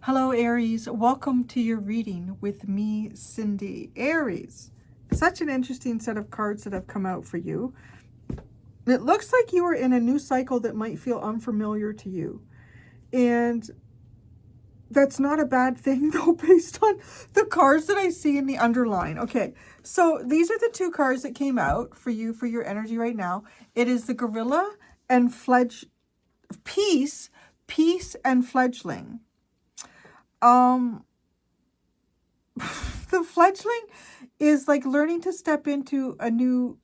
Hello, Aries. Welcome to your reading with me, Cindy. Aries, such an interesting set of cards that have come out for you. It looks like you are in a new cycle that might feel unfamiliar to you. And that's not a bad thing, though, based on the cards that I see in the underline. Okay, so these are the two cards that came out for you for your energy right now. It is the Gorilla and Peace and Fledgling. The fledgling is like learning to step into a new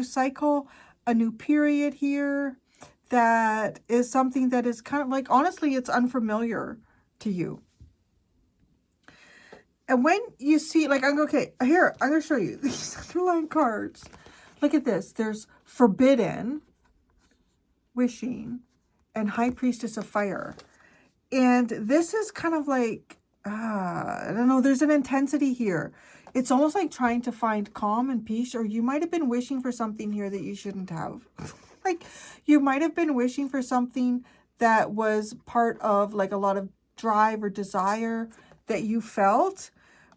cycle, a new period here. That is something that is kind of like, honestly, it's unfamiliar to you. And when you see, like, okay, here, I'm going to show you these underlying cards. Look at this. There's Forbidden, Wishing, and High Priestess of Fire. And this is kind of like, I don't know, there's an intensity here. It's almost like trying to find calm and peace, or you might have been wishing for something here that you shouldn't have. Like, you might have been wishing for something that was part of like a lot of drive or desire that you felt.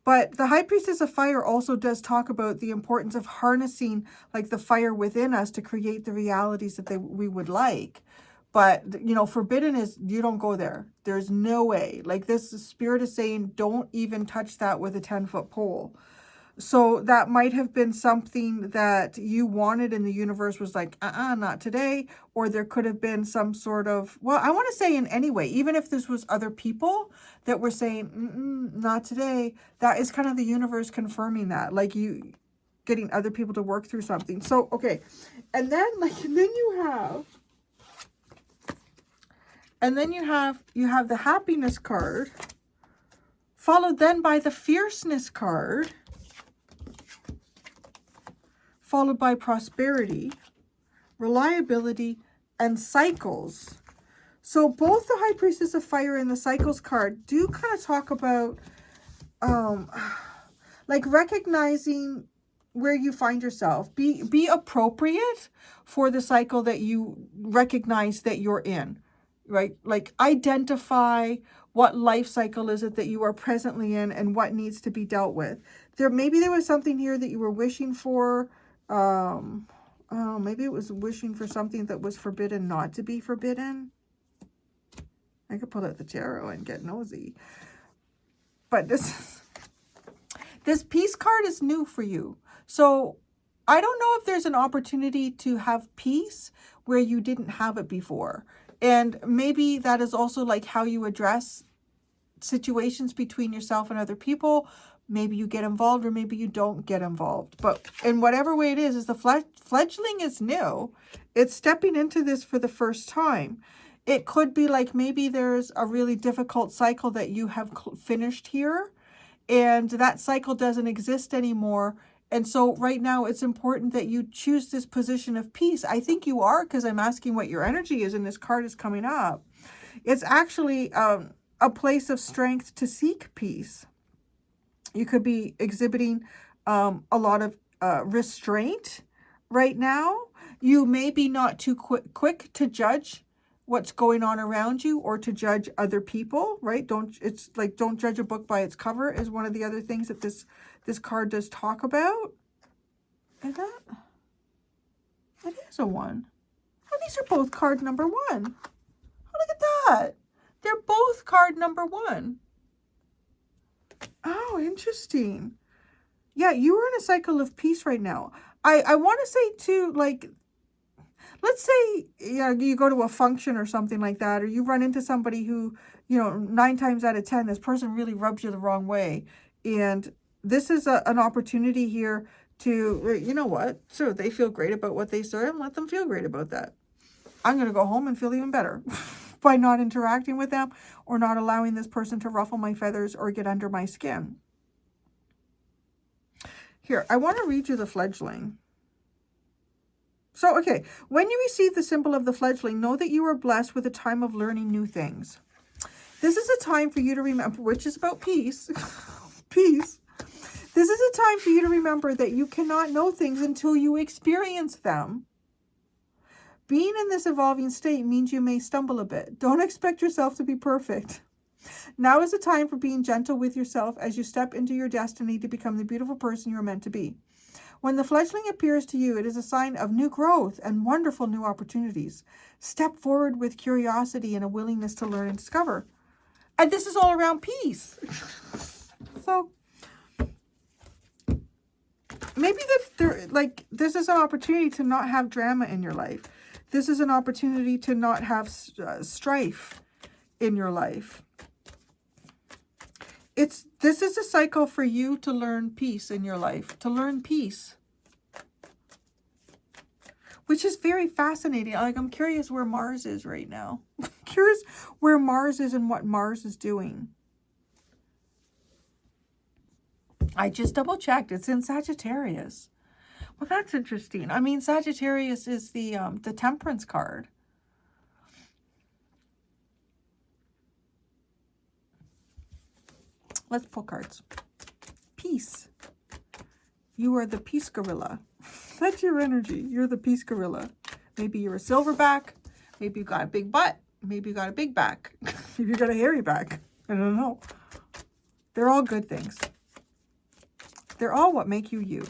But the High Priestess of Fire also does talk about the importance of harnessing like the fire within us to create the realities that we would like. But, you know, forbidden is, you don't go there. There's no way. Like, this spirit is saying, don't even touch that with a 10-foot pole. So that might have been something that you wanted and the universe was like, not today. Or there could have been some sort of, well, I want to say in any way, even if this was other people that were saying, not today, that is kind of the universe confirming that. Like, you getting other people to work through something. So, okay. And then you have the happiness card, followed then by the fierceness card, followed by prosperity, reliability, and cycles. So both the High Priestess of Fire and the cycles card do kind of talk about like recognizing where you find yourself. Be appropriate for the cycle that you recognize that you're in. Right? Like, identify what life cycle is it that you are presently in and what needs to be dealt with. Maybe there was something here that you were wishing for. Maybe it was wishing for something that was forbidden not to be forbidden. I could pull out the tarot and get nosy. But this peace card is new for you. So I don't know if there's an opportunity to have peace where you didn't have it before. And maybe that is also like how you address situations between yourself and other people. Maybe you get involved or maybe you don't get involved. But in whatever way it is the fledgling is new. It's stepping into this for the first time. It could be like maybe there's a really difficult cycle that you have finished here. And that cycle doesn't exist anymore. And so right now it's important that you choose this position of peace. I think you are, because I'm asking what your energy is and this card is coming up. It's actually a place of strength to seek peace. You could be exhibiting a lot of restraint right now. You may be not too quick to judge what's going on around you or to judge other people, right? Don't judge a book by its cover is one of the other things that this card does talk about. And that is a 1. Oh, these are both card number 1. Oh, look at that. They're both card number 1. Oh, interesting. Yeah, you are in a cycle of peace right now. I want to say too, like, let's say, you go to a function or something like that, or you run into somebody who, 9 times out of 10, this person really rubs you the wrong way. And this is an opportunity here to, you know what? So they feel great about what they serve, and let them feel great about that. I'm going to go home and feel even better by not interacting with them or not allowing this person to ruffle my feathers or get under my skin. Here, I want to read you the fledgling. So, okay, when you receive the symbol of the fledgling, know that you are blessed with a time of learning new things. This is a time for you to remember, which is about peace. Peace. This is a time for you to remember that you cannot know things until you experience them. Being in this evolving state means you may stumble a bit. Don't expect yourself to be perfect. Now is the time for being gentle with yourself as you step into your destiny to become the beautiful person you're meant to be. When the fledgling appears to you, it is a sign of new growth and wonderful new opportunities. Step forward with curiosity and a willingness to learn and discover. And this is all around peace. So maybe this is an opportunity to not have drama in your life. This is an opportunity to not have strife in your life. This is a cycle for you to learn peace in your life, to learn peace. Which is very fascinating. Like, I'm curious where Mars is right now. I'm curious where Mars is and what Mars is doing. I just double checked. It's in Sagittarius. Well, that's interesting. I mean, Sagittarius is the Temperance card. Let's pull cards. Peace. You are the peace gorilla. That's your energy. You're the peace gorilla. Maybe you're a silverback. Maybe you got a big butt. Maybe you got a big back. Maybe you got a hairy back. I don't know. They're all good things. They're all what make you you.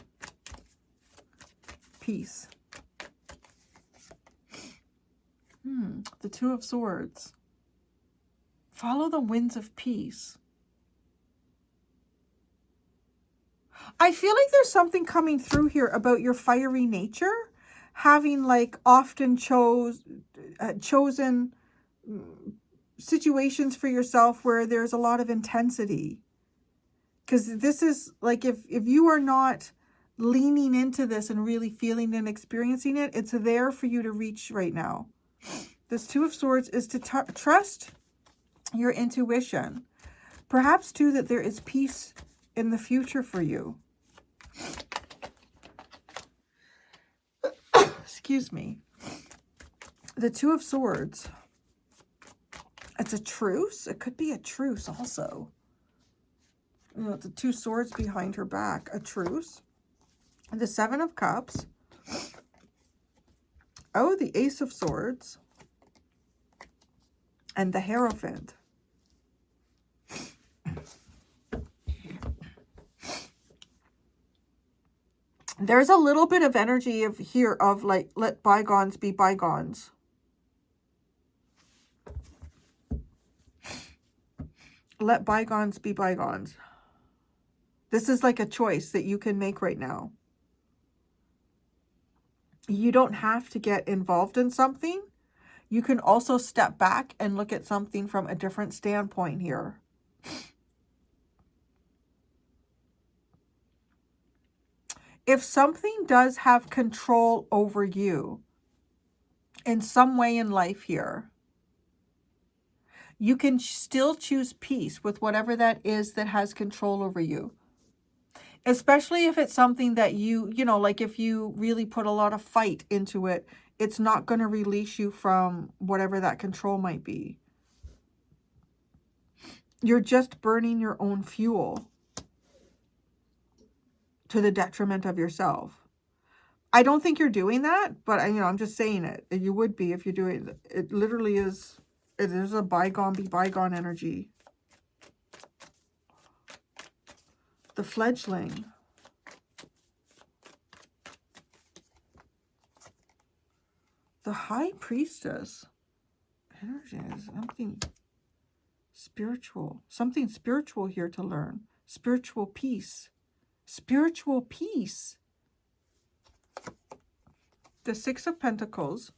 Peace. The Two of Swords. Follow the winds of peace. I feel like there's something coming through here about your fiery nature, having like often chosen situations for yourself where there's a lot of intensity. Because this is like, if you are not leaning into this and really feeling and experiencing it, it's there for you to reach right now. This Two of Swords is to trust your intuition. Perhaps too that there is peace in the future for you. Excuse me. The Two of Swords. It's a truce. It could be a truce also. You know, the two swords behind her back. A truce. The Seven of Cups. Oh, the Ace of Swords. And the Hierophant. There's a little bit of energy of here of like, let bygones be bygones. Let bygones be bygones. This is like a choice that you can make right now. You don't have to get involved in something. You can also step back and look at something from a different standpoint here. If something does have control over you in some way in life here, you can still choose peace with whatever that is that has control over you. Especially if it's something that you know, like if you really put a lot of fight into it, it's not going to release you from whatever that control might be. You're just burning your own fuel to the detriment of yourself. I don't think you're doing that, but I'm just saying it. You would be if you're doing it. It literally is. There's a bygone be bygone energy. The fledgling. The High Priestess. Energy is something spiritual. Something spiritual here to learn. Spiritual peace. Spiritual peace. The Six of Pentacles.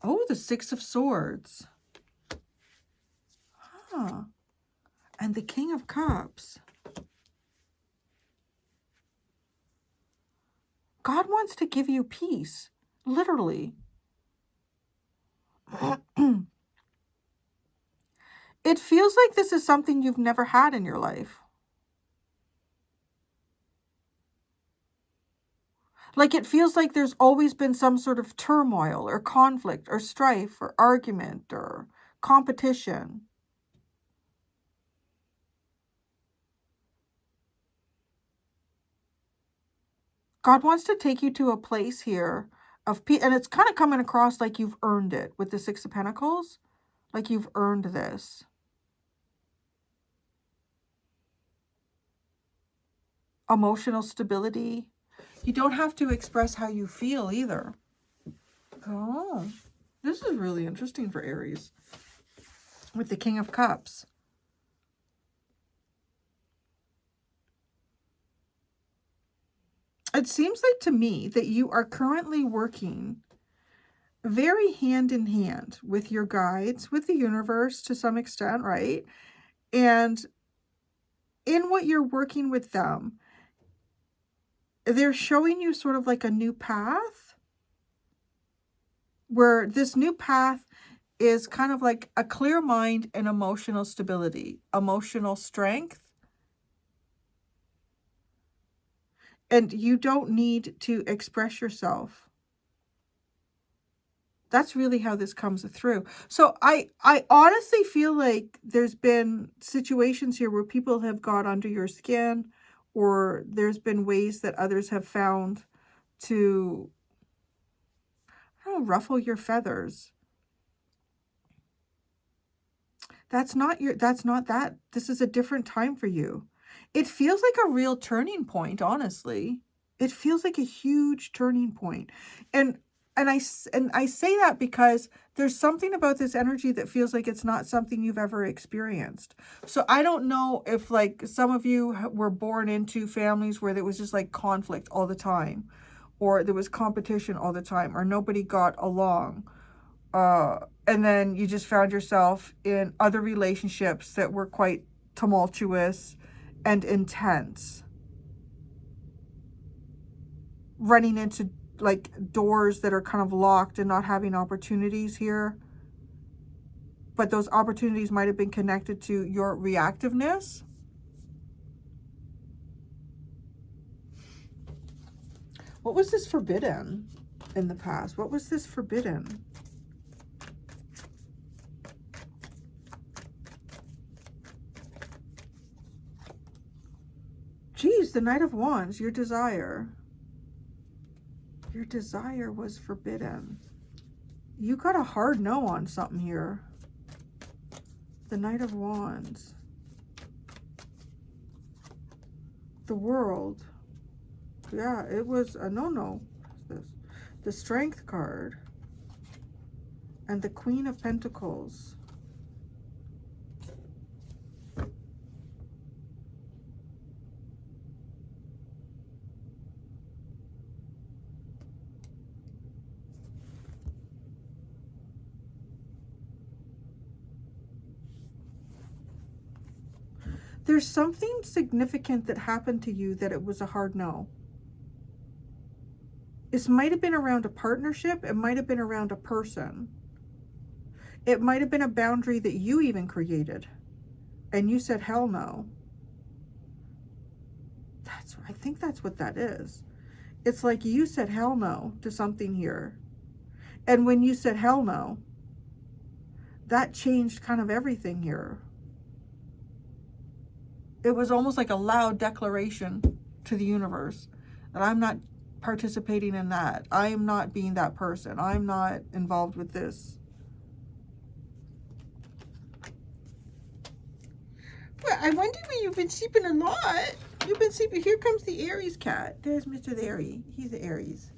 Oh, the Six of Swords. Huh. And the King of Cups. God wants to give you peace. Literally. It feels like this is something you've never had in your life. Like it feels like there's always been some sort of turmoil or conflict or strife or argument or competition. God wants to take you to a place here of peace. And it's kind of coming across like you've earned it with the Six of Pentacles. Like you've earned this. Emotional stability. You don't have to express how you feel either. Oh, this is really interesting for Aries. With the King of Cups. It seems like to me that you are currently working very hand in hand with your guides, with the universe to some extent, right? And in what you're working with them, they're showing you sort of like a new path, where this new path is kind of like a clear mind and emotional stability, emotional strength. And you don't need to express yourself. That's really how this comes through. So I honestly feel like there's been situations here where people have got under your skin, or there's been ways that others have found to, I don't know, ruffle your feathers. That's not that. This is a different time for you. It feels like a real turning point, honestly. It feels like a huge turning point. And I say that because there's something about this energy that feels like it's not something you've ever experienced. So I don't know if like some of you were born into families where there was just like conflict all the time, or there was competition all the time, or nobody got along. And then you just found yourself in other relationships that were quite tumultuous and intense. Running into like doors that are kind of locked and not having opportunities here. But those opportunities might have been connected to your reactiveness. What was this forbidden in the past? What was this forbidden? Geez, the Knight of Wands, your desire. Your desire was forbidden. You got a hard no on something here. The Knight of Wands. The World. Yeah, it was a no-no. What's this? The Strength card. And the Queen of Pentacles. There's something significant that happened to you that it was a hard no. This might have been around a partnership. It might have been around a person. It might have been a boundary that you even created. And you said, hell no. I think that's what that is. It's like you said hell no to something here. And when you said hell no, that changed kind of everything here. It was almost like a loud declaration to the universe that I'm not participating in that. I am not being that person. I'm not involved with this. But I wonder where you've been sleeping a lot. You've been sleeping. Here comes the Aries cat. There's Mr. the Aries. He's the Aries.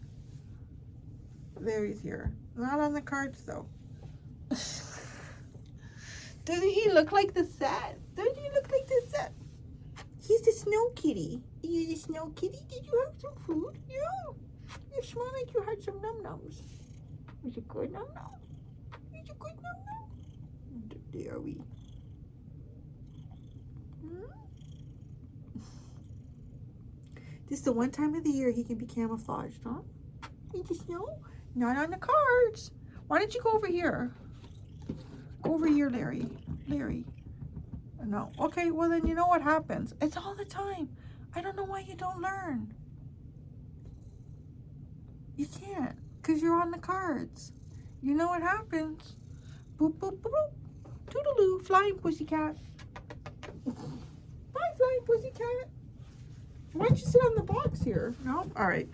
There he's here. Not on the cards though. Doesn't he look like the set? Don't you look like the set? He's the snow kitty. Are you the snow kitty? Did you have some food? Yeah. You smell like you had some num-nums. Was it good num-num? Was it good num-num? There we. This is the one time of the year he can be camouflaged, huh? He just snow? Not on the cards. Why don't you go over here? Go over here, Larry. Larry. No. Okay, well then you know what happens. It's all the time. I don't know why you don't learn. You can't, because you're on the cards. You know what happens. Boop, boop, boop, boop. Toodaloo, flying pussycat. Bye, flying pussycat. Why don't you sit on the box here? No? All right.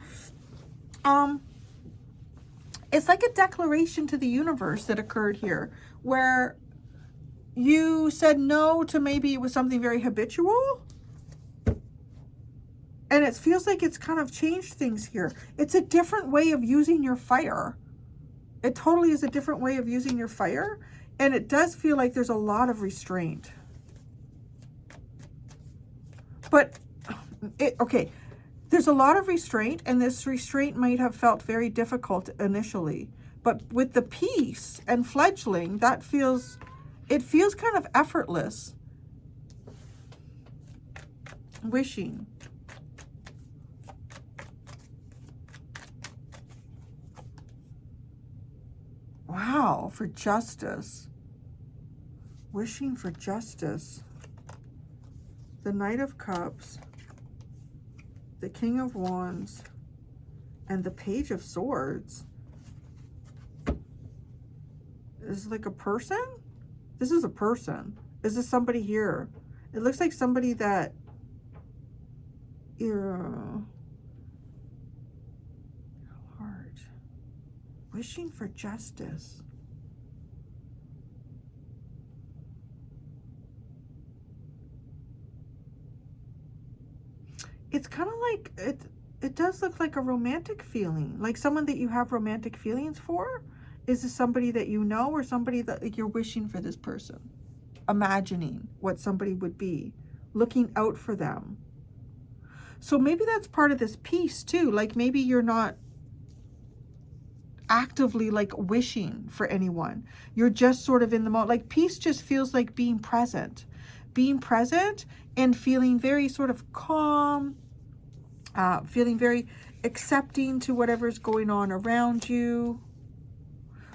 It's like a declaration to the universe that occurred here, where you said no to maybe it was something very habitual. And it feels like it's kind of changed things here. It's a different way of using your fire. It totally is a different way of using your fire. And it does feel like there's a lot of restraint. But, okay, there's a lot of restraint, and this restraint might have felt very difficult initially. But with the peace and fledgling, it feels kind of effortless. Wishing. Wow, for justice. Wishing for justice. The Knight of Cups. The King of Wands. And the Page of Swords. Is this like a person? This is a person. Is this somebody here? It looks like somebody that... Heart. Wishing for justice. It's kind of like... It does look like a romantic feeling. Like someone that you have romantic feelings for. Is this somebody that you know, or somebody that like, you're wishing for this person? Imagining what somebody would be. Looking out for them. So maybe that's part of this piece too. Like maybe you're not actively like wishing for anyone. You're just sort of in the moment. Like peace just feels like being present. Being present and feeling very sort of calm. Feeling very accepting to whatever's going on around you.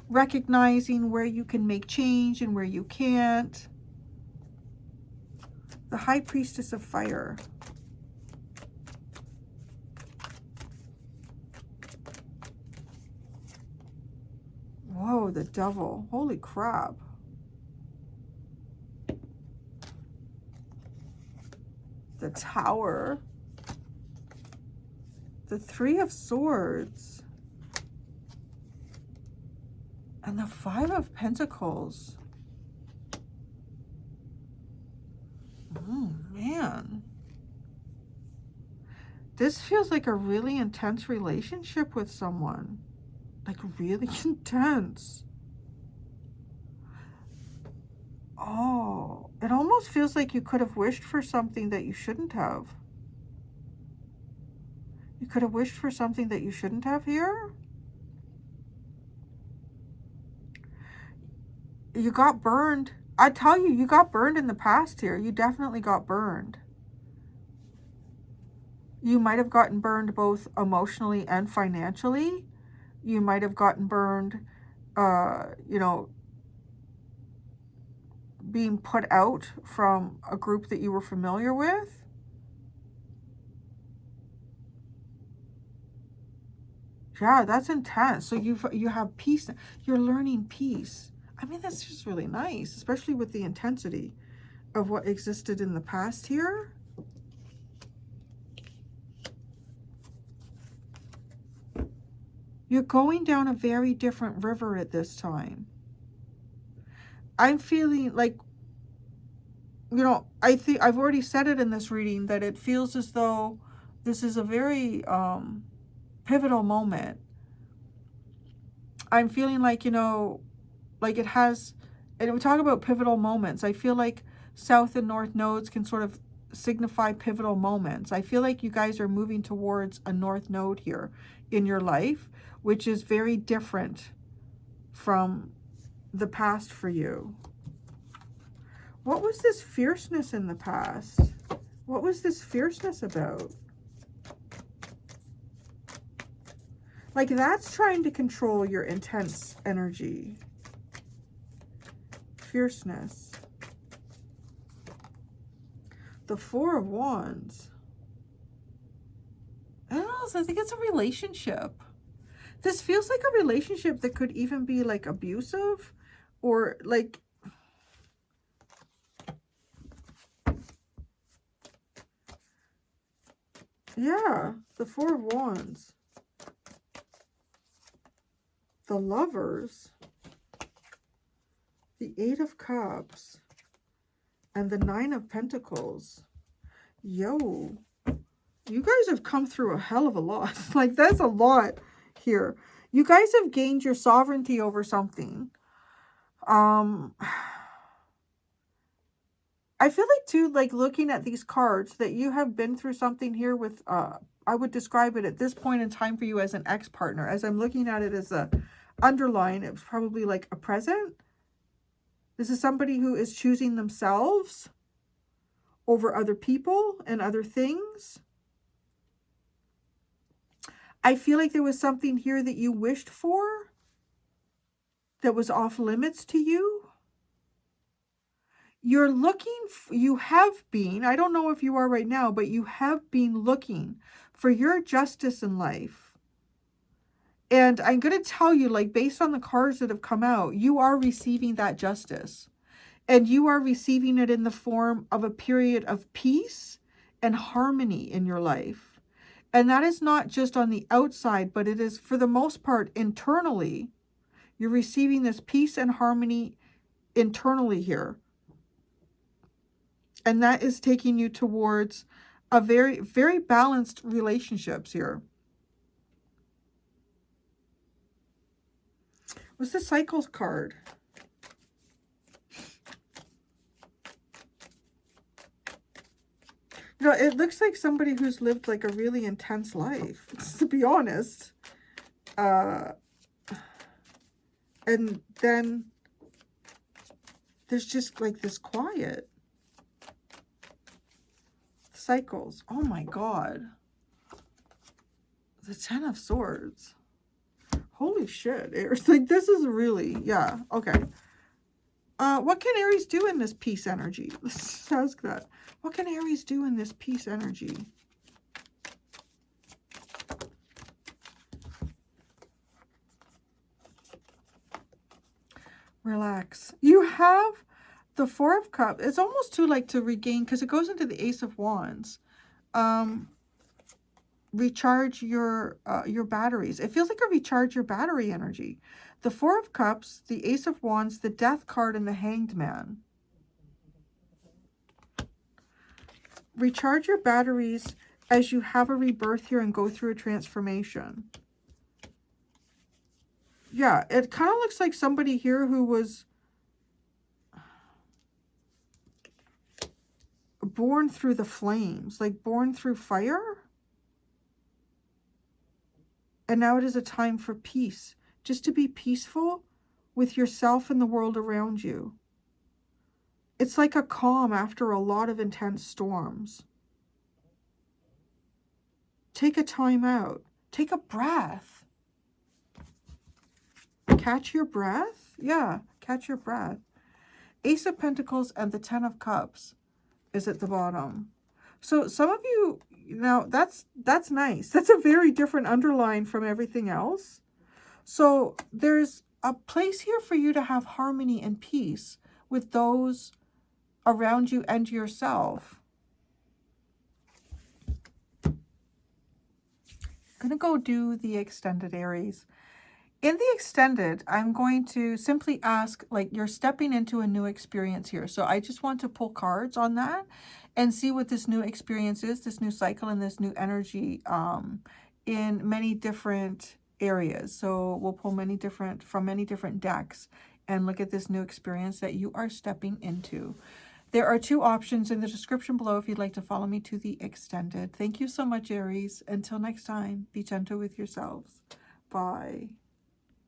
Recognizing where you can make change and where you can't. The High Priestess of Fire. Whoa, the Devil. Holy crap. The Tower. The Three of Swords. And the Five of Pentacles. Oh, man. This feels like a really intense relationship with someone. Like really intense. Oh, it almost feels like you could have wished for something that you shouldn't have. You could have wished for something that you shouldn't have here. You got burned. I tell you, you got burned in the past here. You definitely got burned. You might have gotten burned both emotionally and financially. You might have gotten burned, you know, being put out from a group that you were familiar with. Yeah, that's intense. So you have peace. You're learning peace. I mean, that's just really nice, especially with the intensity of what existed in the past here. You're going down a very different river at this time. I'm feeling like, you know, I think I've already said it in this reading that it feels as though this is a very pivotal moment. I'm feeling like, you know, like it has, and we talk about pivotal moments. I feel like South and North nodes can sort of signify pivotal moments. I feel like you guys are moving towards a North node here in your life, which is very different from the past for you. What was this fierceness in the past? What was this fierceness about? Like that's trying to control your intense energy. Fierceness. The Four of Wands. I don't know, I think it's a relationship. This feels like a relationship that could even be like abusive or like... Yeah, the Four of Wands. The Lovers. The Eight of Cups. and the Nine of Pentacles. Yo, you guys have come through a hell of a lot. Like, that's a lot here. You guys have gained your sovereignty over something. I feel like too, like looking at these cards, that you have been through something here with, I would describe it at this point in time for you as an ex-partner. As I'm looking at it as a underline, it's probably like a present. This is somebody who is choosing themselves over other people and other things. I feel like there was something here that you wished for that was off limits to you. You're looking, you have been, I don't know if you are right now, but you have been looking for your justice in life. And I'm going to tell you, like, based on the cards that have come out, you are receiving that justice. And you are receiving it in the form of a period of peace and harmony in your life. And that is not just on the outside, but it is, for the most part, internally. You're receiving this peace and harmony internally here. And that is taking you towards a very, very balanced relationships here. What's the Cycles card? You know, it looks like somebody who's lived like a really intense life, to be honest. And then there's just like this quiet. Cycles. Oh my God. The Ten of Swords. Holy shit, Aries. Like, this is really, yeah, okay. What can Aries do in this peace energy? Let's ask that. What can Aries do in this peace energy? Relax. You have the Four of Cups. It's almost too like to regain, because it goes into the Ace of Wands. Recharge your batteries. It feels like a recharge your battery energy. The Four of Cups, the Ace of Wands, the Death card, and the Hanged Man. Recharge your batteries as you have a rebirth here and go through a transformation. Yeah, it kind of looks like somebody here who was born through the flames, like born through fire. And now it is a time for peace, just to be peaceful with yourself and the world around you. It's like a calm after a lot of intense storms. Take a time out. Take a breath. Catch your breath? Yeah, catch your breath. Ace of Pentacles and the Ten of Cups is at the bottom. So some of you, now that's nice. That's a very different underline from everything else. So there's a place here for you to have harmony and peace with those around you and yourself. I'm going to go do the extended, Aries. In the extended, I'm going to simply ask, like, you're stepping into a new experience here. So I just want to pull cards on that and see what this new experience is, this new cycle and this new energy in many different areas. So we'll pull from many different decks and look at this new experience that you are stepping into. There are two options in the description below if you'd like to follow me to the extended. Thank you so much, Aries. Until next time, be gentle with yourselves. Bye.